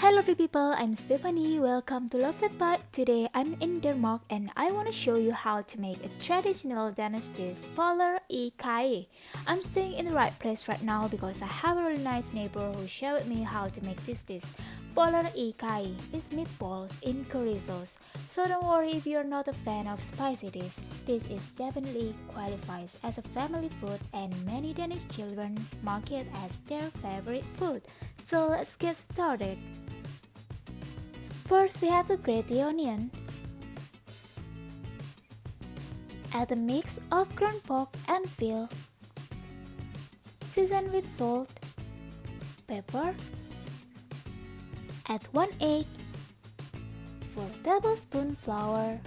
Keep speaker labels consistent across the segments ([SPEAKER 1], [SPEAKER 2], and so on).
[SPEAKER 1] Hi lovely people, I'm Stephanie. Welcome to Love That Bite. Today I'm in Denmark and I want to show you how to make a traditional Danish dish, Boller i Karry. I'm staying in the right place right now because I have a really nice neighbor who shared with me how to make this dish. Boller i Karry is meatballs in curry sauce. So don't worry if you're not a fan of spicy dish. This is definitely qualifies as a family food and many Danish children mark it as their favorite food. So let's get started. First, we have to grate the onion. Add a mix of ground pork and veal. Season with salt, pepper. Add 1 egg, 4 tablespoons flour,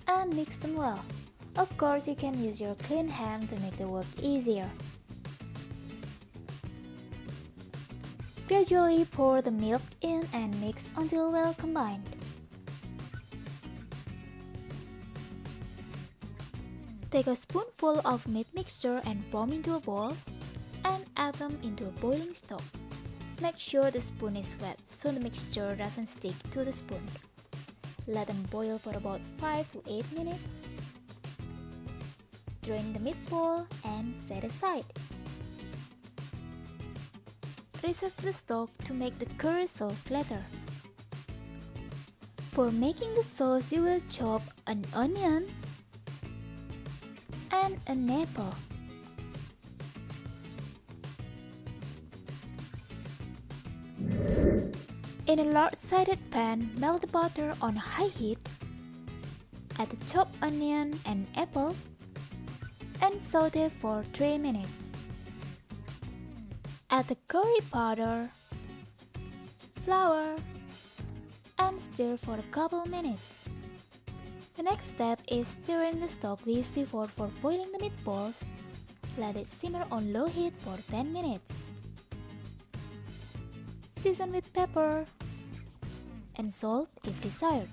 [SPEAKER 1] and mix them well. Of course, you can use your clean hand to make the work easier. Gradually pour the milk in and mix until well combined. Take a spoonful of meat mixture and form into a ball and add them into a boiling stock. Make sure the spoon is wet so the mixture doesn't stick to the spoon. Let them boil for about 5 to 8 minutes. Drain the meatball and set aside. Reserve the stock to make the curry sauce later. For making the sauce, you will chop an onion and an apple. In a large-sided pan, melt the butter on high heat. Add the chopped onion and apple and saute for 3 minutes. Add the curry powder, flour, and stir for a couple minutes. The next step is stirring the stock we used before for boiling the meatballs. Let it simmer on low heat for 10 minutes. Season with pepper and salt if desired.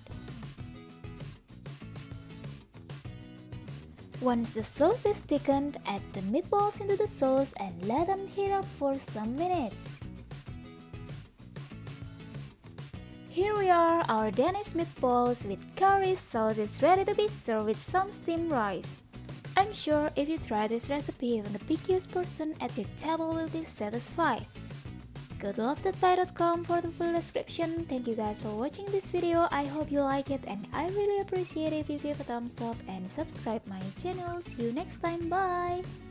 [SPEAKER 1] Once the sauce is thickened, add the meatballs into the sauce and let them heat up for some minutes. Here we are, our Danish meatballs with curry sauce is ready to be served with some steamed rice. I'm sure if you try this recipe, even the pickiest person at your table will be satisfied. Go to LoveThatBite.com for the full description. Thank you guys for watching this video. I hope you like it and I really appreciate if you give a thumbs up and subscribe my channel. See you next time. Bye!